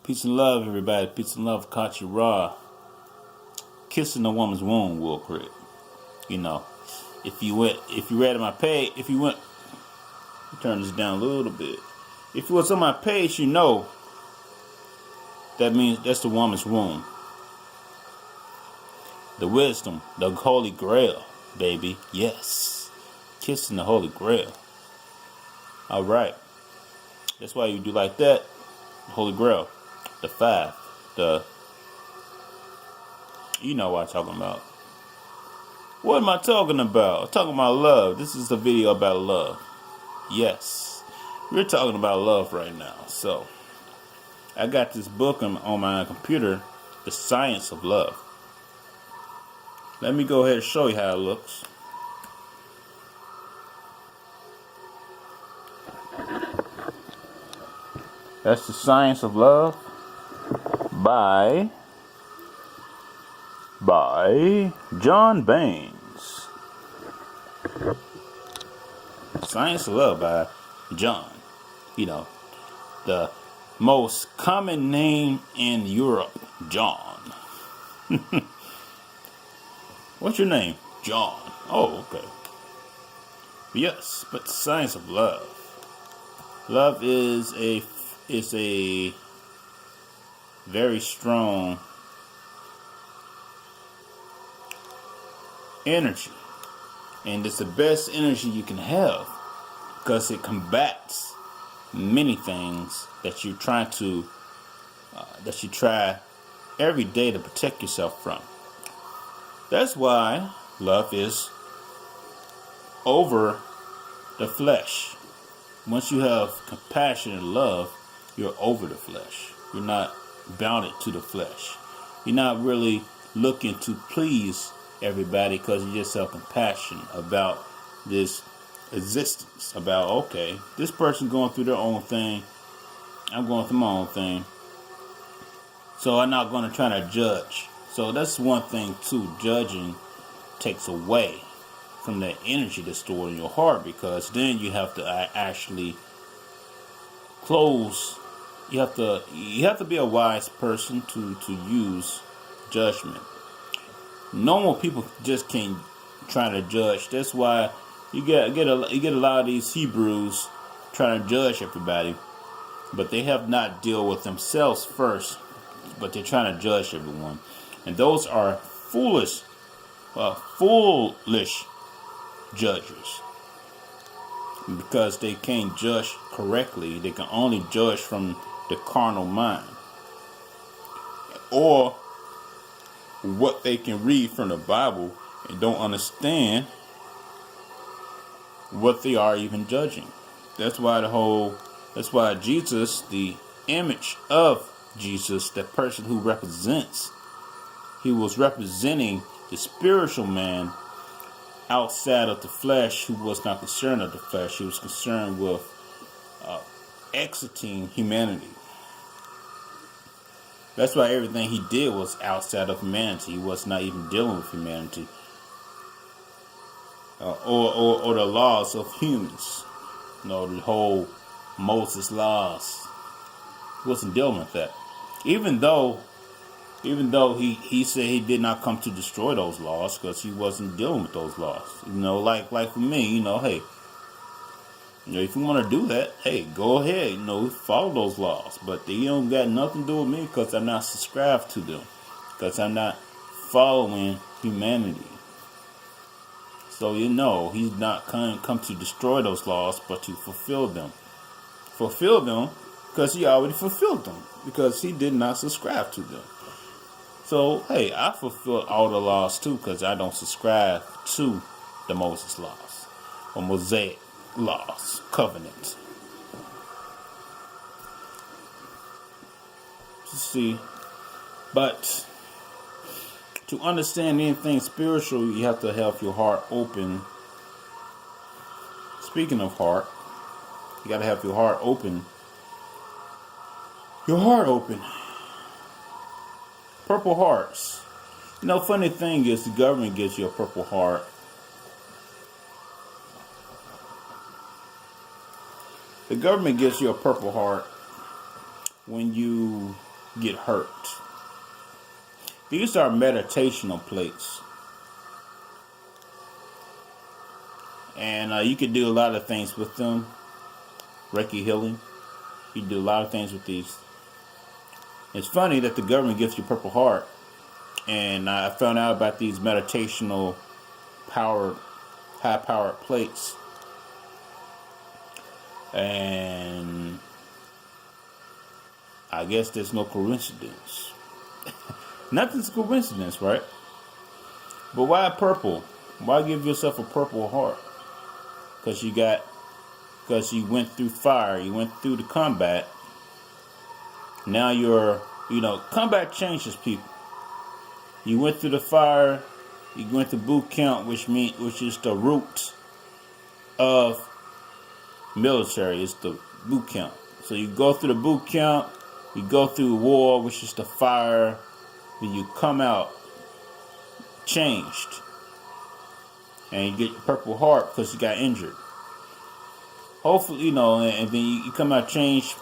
Peace and love, everybody. Peace and love, Kachi Ra. Kissing a woman's womb, real quick. You know, if you read on my page, turn this down a little bit. If you was on my page, you know that means that's the woman's womb. The wisdom, the Holy Grail, baby. Yes, kissing the Holy Grail. All right. That's why you do like that. The Holy Grail, the five, you know what I'm talking about. What am I talking about? I'm talking about love. This is a video about love. Yes, we're talking about love right now. So, I got this book on my computer, The Science of Love. Let me go ahead and show you how it looks. That's The Science of Love by John Baines. Science of Love by John. You know, the most common name in Europe, John. What's your name? John. Oh, okay. Yes, but the science of love. Love is a very strong energy, and it's the best energy you can have because it combats many things that you try every day to protect yourself from. That's why love is over the flesh. Once you have compassion and love, you're over the flesh. You're not bounded to the flesh. You're not really looking to please everybody because you just have compassion about this existence. About, okay, this person going through their own thing. I'm going through my own thing. So I'm not going to try to judge. So that's one thing too. Judging takes away from the energy that's stored in your heart, because then you have to actually close. You have to be a wise person to use judgment. Normal people just can't try to judge. That's why you get a lot of these Hebrews trying to judge everybody, but they have not dealt with themselves first. But they're trying to judge everyone, and those are foolish judges, because they can't judge correctly. They can only judge from the carnal mind, or what they can read from the Bible and don't understand what they are even judging. That's why Jesus, the image of Jesus, that person who represents, he was representing the spiritual man outside of the flesh, who was not concerned of the flesh. He was concerned with exiting humanity. That's why everything he did was outside of humanity. He was not even dealing with humanity or the laws of humans. You know, the whole Moses laws. He wasn't dealing with that. Even though he said he did not come to destroy those laws, because he wasn't dealing with those laws. You know, like for me, you know, hey, you know, if you want to do that, hey, go ahead, you know, follow those laws. But they don't got nothing to do with me, because I'm not subscribed to them, because I'm not following humanity. So, you know, he's not come to destroy those laws, but to fulfill them. Fulfill them because he already fulfilled them, because he did not subscribe to them. So, hey, I fulfill all the laws too, because I don't subscribe to the Moses laws or Mosaic laws, covenant. See, but to understand anything spiritual, you have to have your heart open. Speaking of heart, you got to have your heart open. Your heart open. Purple hearts. You know, funny thing is, the government gives you a purple heart. The government gives you a purple heart when you get hurt. These are meditational plates. And you can do a lot of things with them. Reiki healing. You can do a lot of things with these. It's funny that the government gives you Purple Heart. And I found out about these meditational high-powered plates. And I guess there's no coincidence. Nothing's a coincidence, right? But why purple? Why give yourself a Purple Heart? Because you went through fire, you went through the combat. Now combat changes people. You went through the fire, you went through boot camp, which is the root of military, is the boot camp. So you go through the boot camp, you go through war, which is the fire, then you come out changed. And you get your Purple Heart because you got injured. Hopefully, and then you come out changed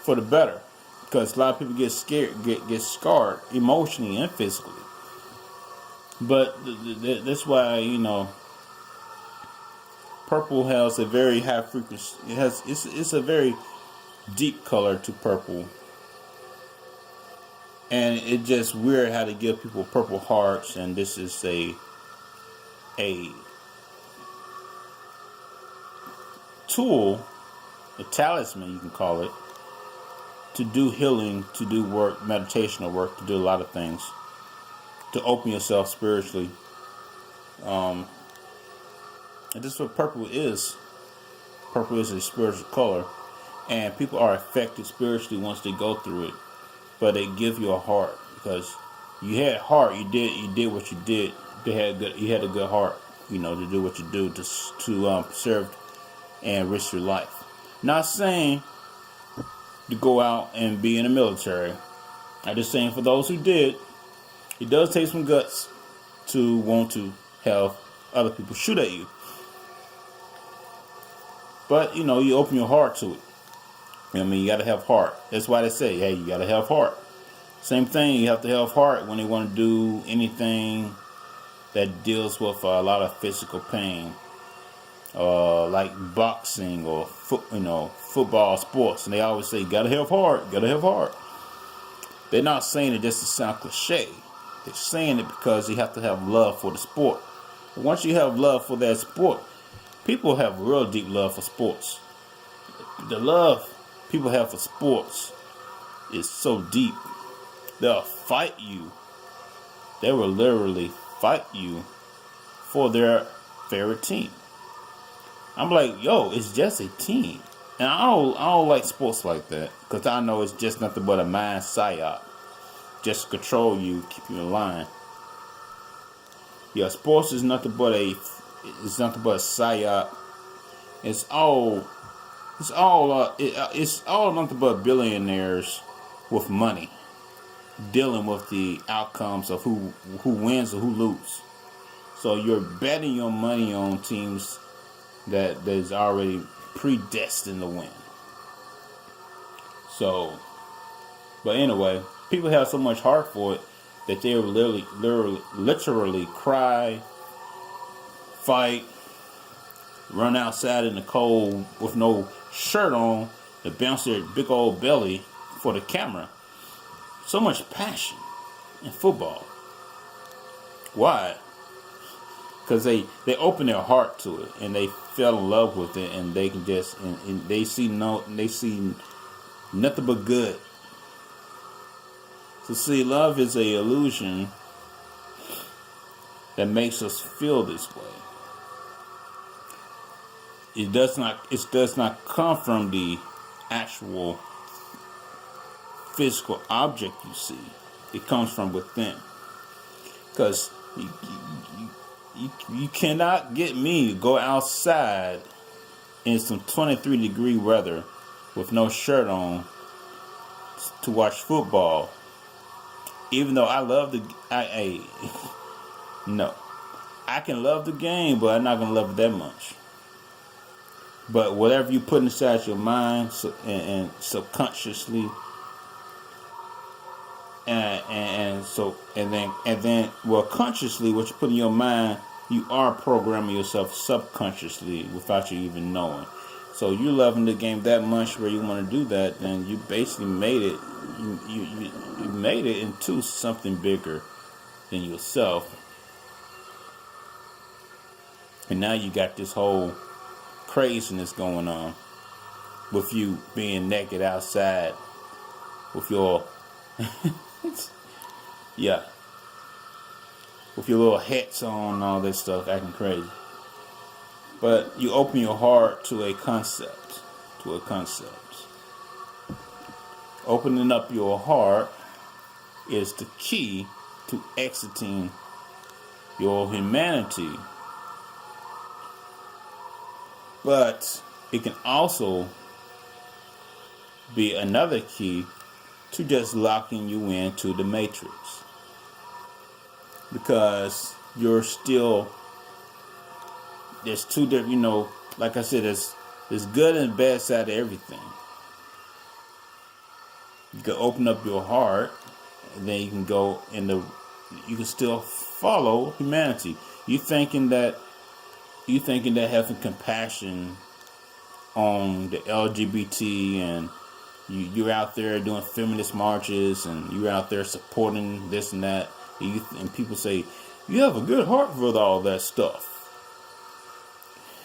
for the better. Because a lot of people get scared, get scarred emotionally and physically. But that's why, purple has a very high frequency. It's a very deep color to purple. And it's just weird how to give people Purple Hearts, and this is a tool, a talisman you can call it, to do healing, to do work, meditational work, to do a lot of things, to open yourself spiritually. And this is what purple is. Purple is a spiritual color, and people are affected spiritually once they go through it. But they give you a heart because you had heart. You did what you did. You had a good heart, to do what you do to preserve and enrich your life. Not saying to go out and be in the military. I'm just saying for those who did, it does take some guts to want to have other people shoot at you. But, you open your heart to it. You got to have heart. That's why they say, hey, you got to have heart. Same thing, you have to have heart when they want to do anything that deals with a lot of physical pain. Like boxing or football, sports. And they always say, you got to have heart, got to have heart. They're not saying it just to sound cliche. They're saying it because you have to have love for the sport. But once you have love for that sport, people have real deep love for sports. The love people have for sports is so deep. They'll fight you. They will literally fight you for their favorite team. I'm like, yo, it's just a team. And I don't like sports like that because I know it's just nothing but a mind psyop. Just to control you, keep you in line. Yeah, sports is nothing but a psyop. It's all nothing but billionaires with money dealing with the outcomes of who wins or who loses. So you're betting your money on teams that is already predestined to win. So, but anyway, people have so much heart for it that they will literally cry, fight, run outside in the cold with no shirt on to bounce their big old belly for the camera. So much passion in football. Why? Because they open their heart to it and they fell in love with it, and they can just and they see nothing but good. So see, love is a illusion that makes us feel this way. It does not come from the actual physical object you see. It comes from within. Because you cannot get me to go outside in some 23-degree weather with no shirt on to watch football. Even though I love no. I can love the game, but I'm not going to love it that much. But whatever you put inside your mind and subconsciously, and then well, consciously, what you put in your mind, you are programming yourself subconsciously without you even knowing. So you're loving the game that much where you want to do that, then you basically made it. You made it into something bigger than yourself, and now you got this whole craziness going on with you being naked outside with your yeah, with your little hats on and all this stuff, acting crazy. But you open your heart to a concept, Opening up your heart is the key to exiting your humanity. But it can also be another key to just locking you into the matrix. Because you're still, there's two different, like I said, there's good and bad side to everything. You can open up your heart, and then you can go you can still follow humanity. You thinking that having compassion on the LGBT, and you're out there doing feminist marches, and you're out there supporting this and that, and people say you have a good heart for all that stuff.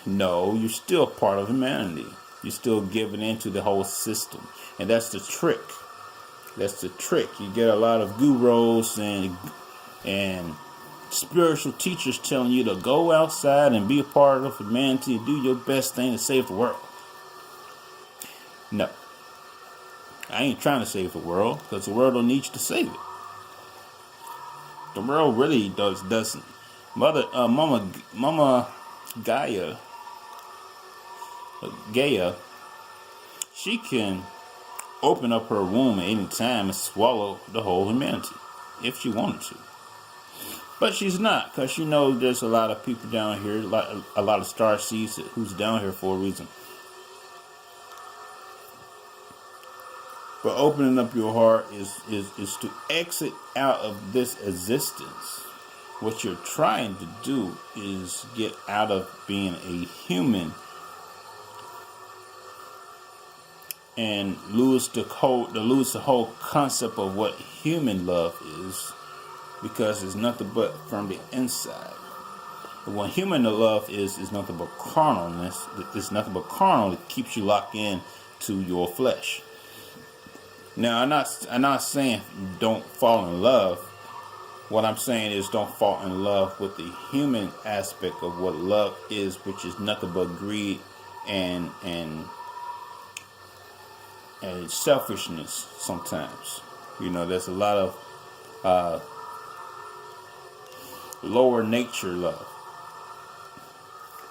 No, you're still part of humanity. You're still giving into the whole system, and that's the trick. You get a lot of gurus and spiritual teachers telling you to go outside and be a part of humanity and do your best thing to save the world. No, I ain't trying to save the world, because the world don't need you to save it. The world really doesn't. Mama Gaia, she can open up her womb at any time and swallow the whole humanity if she wanted to. But she's not, because she knows there's a lot of people down here, a lot of star seeds who's down here for a reason. But opening up your heart is to exit out of this existence. What you're trying to do is get out of being a human and lose the whole concept of what human love is, because it's nothing but from the inside. What human love is nothing but carnalness. It's nothing but carnal that keeps you locked in to your flesh. Now, I'm not saying don't fall in love. What I'm saying is don't fall in love with the human aspect of what love is, which is nothing but greed and selfishness sometimes. There's a lot of lower nature love.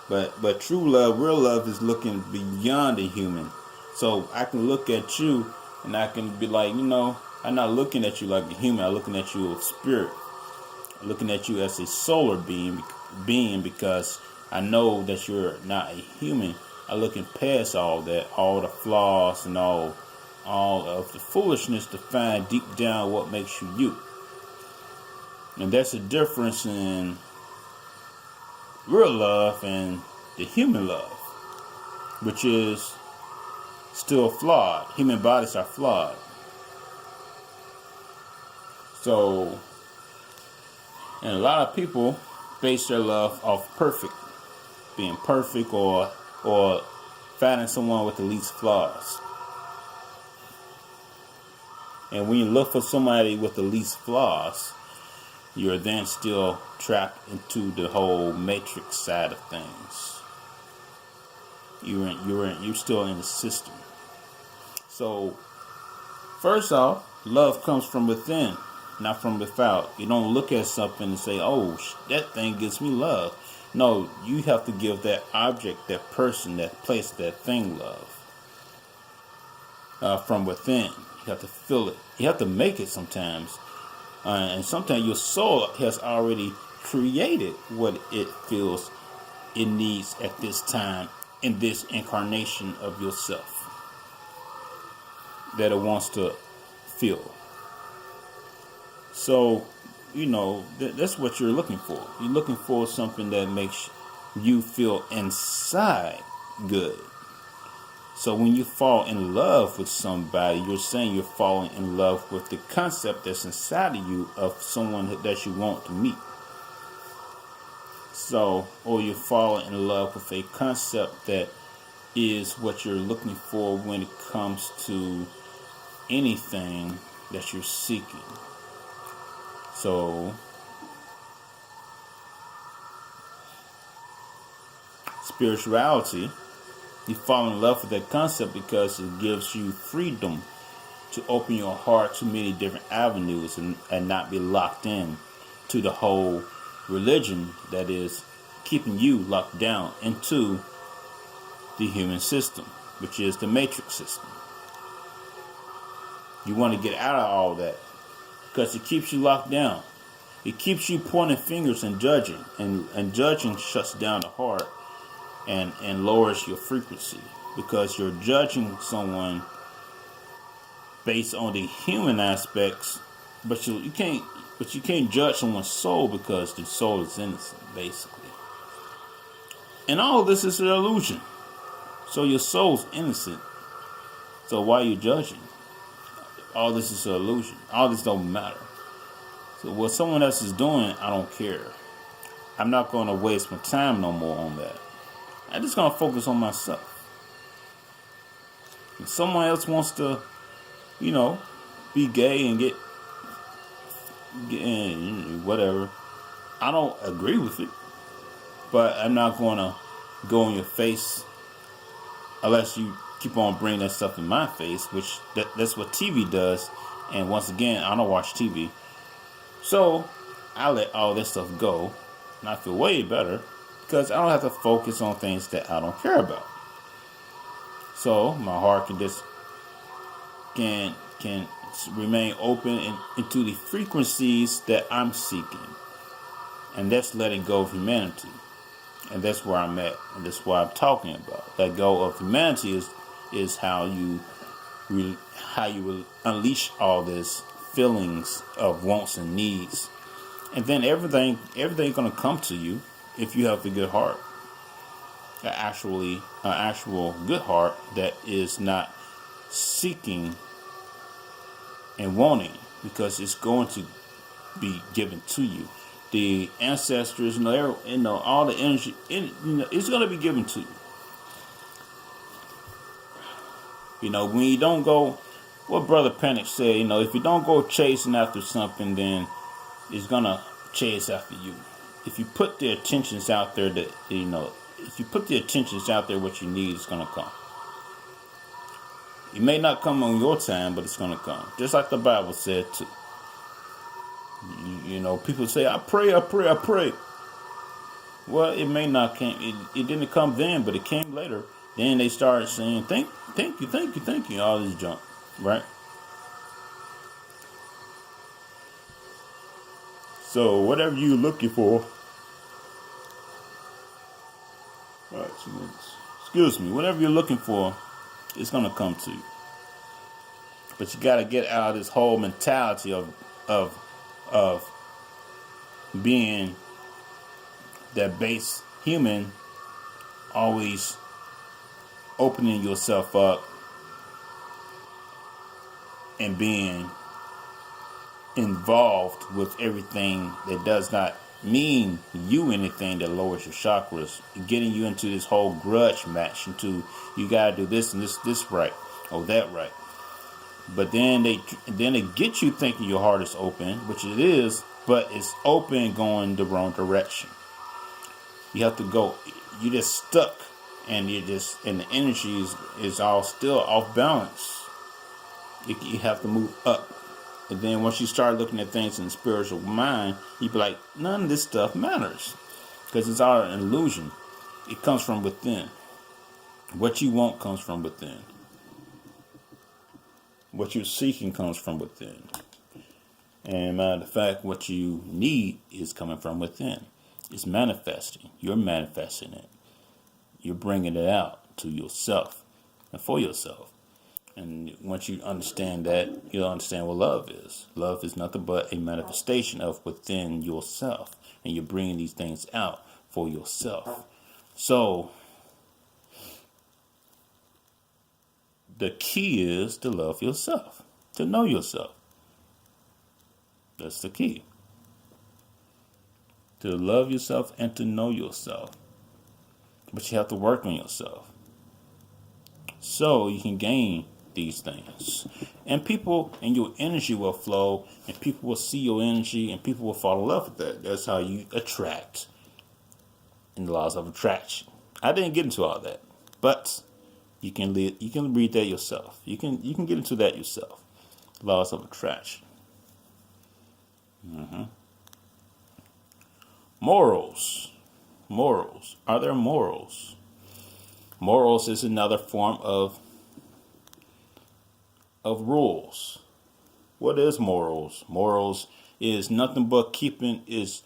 But true love, real love, is looking beyond the human. So I can look at you and I can be like, I'm not looking at you like a human. I'm looking at you as spirit. I'm looking at you as a solar being, because I know that you're not a human. I'm looking past all that, all the flaws and all of the foolishness, to find deep down what makes you you. And that's the difference in real love and the human love, which is still flawed. Human bodies are flawed. So, and a lot of people base their love off being perfect, or finding someone with the least flaws. And when you look for somebody with the least flaws, you're then still trapped into the whole matrix side of things. You're still in the system. So, first off, love comes from within, not from without. You don't look at something and say, "Oh, that thing gives me love." No, you have to give that object, that person, that place, that thing love from within. You have to feel it. You have to make it sometimes. And sometimes your soul has already created what it feels it needs at this time, in this incarnation of yourself, that it wants to feel. So, that's what you're looking for. You're looking for something that makes you feel inside good. So when you fall in love with somebody, you're saying you're falling in love with the concept that's inside of you of someone that you want to meet. So, or you're falling in love with a concept that is what you're looking for when it comes to anything that you're seeking. So, spirituality, you fall in love with that concept because it gives you freedom to open your heart to many different avenues and not be locked in to the whole religion that is keeping you locked down into the human system, which is the matrix system. You want to get out of all that because it keeps you locked down. It keeps you pointing fingers and judging, and judging shuts down the heart and lowers your frequency because you're judging someone based on the human aspects, but you can't judge someone's soul because the soul is innocent, basically. And all of this is an illusion. So your soul's innocent. So why are you judging? All this is an illusion. All this don't matter. So what someone else is doing, I don't care. I'm not going to waste my time no more on that. I'm just going to focus on myself. If someone else wants to, be gay and get whatever, I don't agree with it. But I'm not going to go in your face unless you keep on bringing that stuff in my face, which that's what TV does. And once again, I don't watch TV. So I let all this stuff go, and I feel way better because I don't have to focus on things that I don't care about. So my heart can remain open into the frequencies that I'm seeking, and that's letting go of humanity. And that's where I'm at, and that's what I'm talking about. Let go of humanity is how you will unleash all this feelings of wants and needs, and then everything gonna come to you if you have a good heart, an actual good heart that is not seeking and wanting, because it's going to be given to you. The ancestors, all the energy, it's going to be given to you. When you don't go, what Brother Panic said, if you don't go chasing after something, then it's going to chase after you. If you put the attentions out there what you need is going to come. It may not come on your time, but it's going to come. Just like the Bible said too. People say, I pray. Well, it may not come. It didn't come then, but it came later. Then they started saying, thank you, all this junk, right? So whatever you're looking for, all right, 2 minutes. Excuse me, whatever you're looking for, it's gonna come to you. But you gotta get out of this whole mentality of being that base human, always opening yourself up and being involved with everything that does not mean you anything, that lowers your chakras, getting you into this whole grudge match, into you gotta do this and this right, or that right. But then they get you thinking your heart is open, which it is, but it's open going the wrong direction. You have to go. You're just stuck, and the energy is all still off balance. You have to move up, and then once you start looking at things in the spiritual mind, you be like, none of this stuff matters, because it's all an illusion. It comes from within. What you want comes from within. What you're seeking comes from within. And matter of fact, what you need is coming from within. It's manifesting. You're manifesting it. You're bringing it out to yourself and for yourself. And once you understand that, you'll understand what love is. Love is nothing but a manifestation of within yourself. And you're bringing these things out for yourself. So the key is to love yourself, to know yourself. That's the key. To love yourself and to know yourself. But you have to work on yourself. So you can gain these things. And people and your energy will flow, and people will see your energy, and people will fall in love with that. That's how you attract in the laws of attraction. I didn't get into all that, but you can read that yourself. You can get into that yourself. Laws of attraction. Morals. Morals. Are there morals? Morals is another form of rules. What is morals? Morals is nothing but keeping is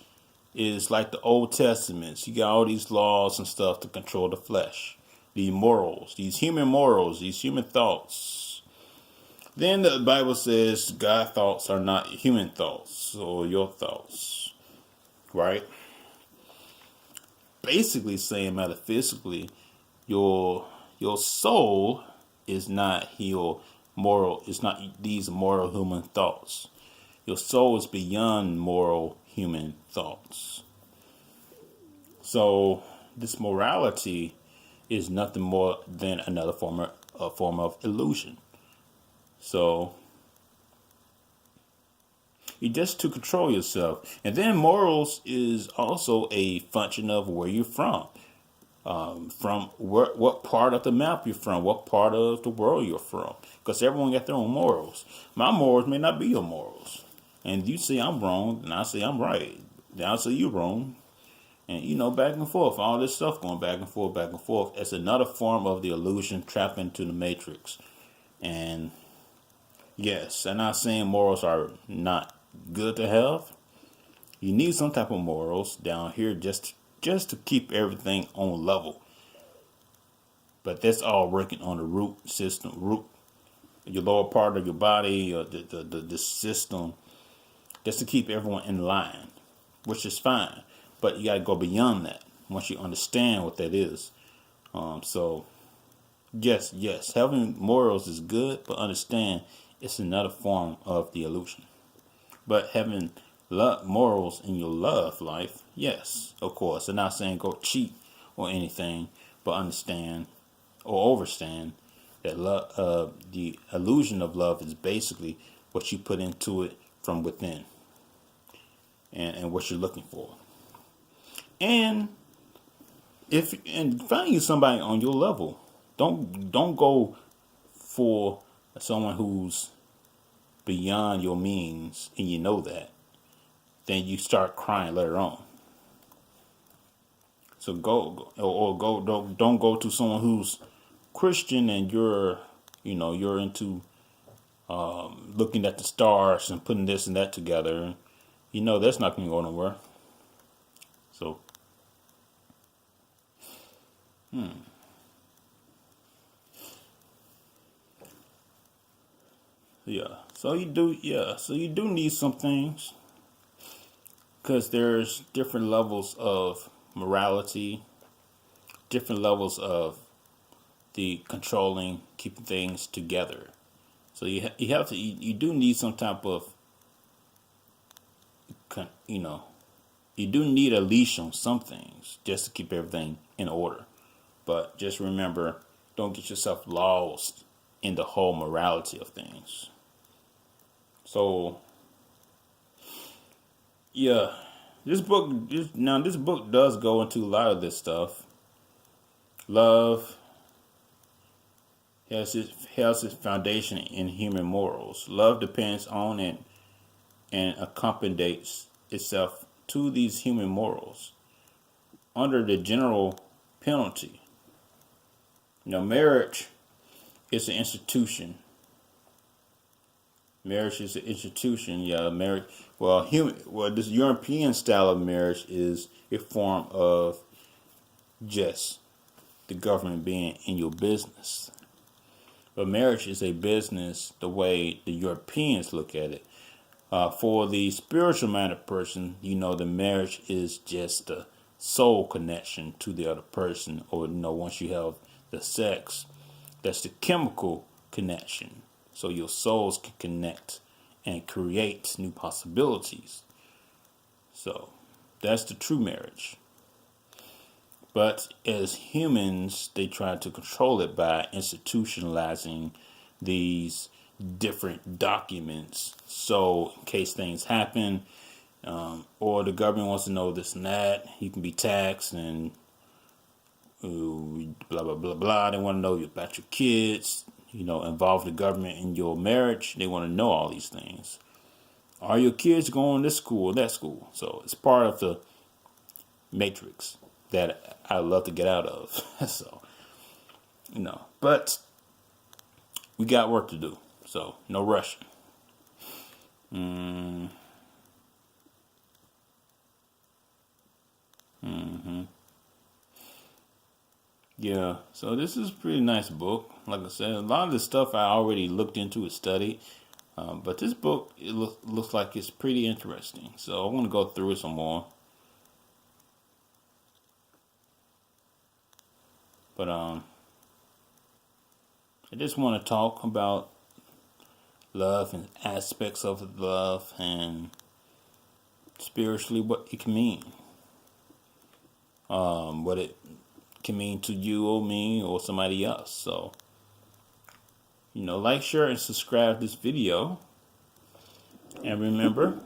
like the Old Testaments. You got all these laws and stuff to control the flesh. These morals, these human thoughts. Then the Bible says God's thoughts are not human thoughts or your thoughts, right? Basically saying metaphysically, your soul is not your moral. It's not these moral human thoughts. Your soul is beyond moral human thoughts. So this morality is nothing more than another form of illusion. So you just to control yourself. And then morals is also a function of where you're from what part of the map you're from, what part of the world you're from. Because everyone got their own morals. My morals may not be your morals. And you say I'm wrong, and I say I'm right. Then I say you're wrong. And, back and forth, all this stuff going back and forth, back and forth. It's another form of the illusion trapped into the matrix. And yes, I'm not saying morals are not good to have. You need some type of morals down here just to keep everything on level. But that's all working on the root system, your lower part of your body, or the system, just to keep everyone in line, which is fine. But you got to go beyond that once you understand what that is. So, yes, having morals is good, but understand it's another form of the illusion. But having morals in your love life, yes, of course. I'm not saying go cheat or anything, but understand or overstand that the illusion of love is basically what you put into it from within, and what you're looking for. And finding somebody on your level, don't go for someone who's beyond your means, and you know that. Then you start crying later on. So don't go to someone who's Christian and you're into looking at the stars and putting this and that together. That's not going to go nowhere. So, yeah. So you do need some things, because there's different levels of morality, different levels of the controlling, keeping things together. So you do need some type of, you do need a leash on some things just to keep everything in order. But just remember, don't get yourself lost in the whole morality of things. So, yeah, this book does go into a lot of this stuff. Love has its foundation in human morals. Love depends on and accommodates itself to these human morals under the general penalty. Marriage is an institution. Marriage is an institution. Yeah, marriage. This European style of marriage is a form of just the government being in your business. But marriage is a business the way the Europeans look at it. For the spiritual minded person, the marriage is just a soul connection to the other person, or once you have the sex, that's the chemical connection. So your souls can connect and create new possibilities. So that's the true marriage. But as humans, they try to control it by institutionalizing these different documents. So in case things happen, or the government wants to know this and that, you can be taxed and blah, blah, blah, blah. They want to know about your kids, involve the government in your marriage. They want to know all these things. Are your kids going to this school or that school? So it's part of the matrix that I love to get out of. So, but we got work to do. So no rushing. Yeah, so this is a pretty nice book. Like I said, a lot of the stuff I already looked into and studied. But this book, it looks like it's pretty interesting. So I want to go through it some more. But I just want to talk about love and aspects of love and spiritually what it can mean. What it can mean to you or me or somebody else. So, like, share, and subscribe to this video. And remember,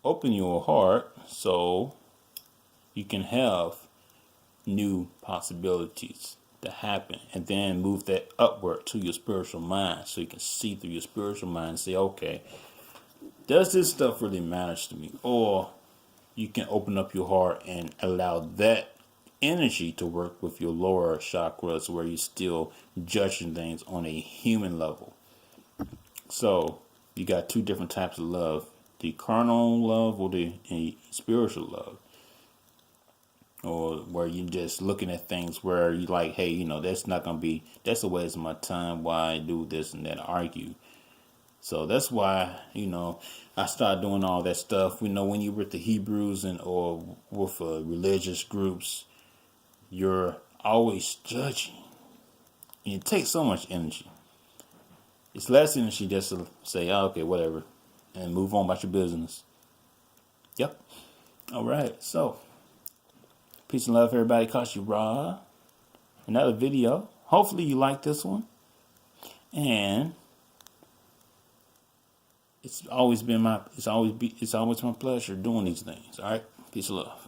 open your heart so you can have new possibilities to happen, and then move that upward to your spiritual mind so you can see through your spiritual mind and say, okay, does this stuff really matter to me? Or you can open up your heart and allow that energy to work with your lower chakras, where you're still judging things on a human level. So you got two different types of love: the carnal love or the spiritual love. Or where you're just looking at things where you're like, hey, that's a waste of my time. Why do this and that, argue? So that's why, I started doing all that stuff. When you're with the Hebrews or with religious groups, you're always judging. And it takes so much energy. It's less energy just to say, oh, okay, whatever, and move on about your business. Yep. All right. So, peace and love, everybody. Kashi Ra. Another video. Hopefully you like this one. And it's always my pleasure doing these things. All right. Peace and love.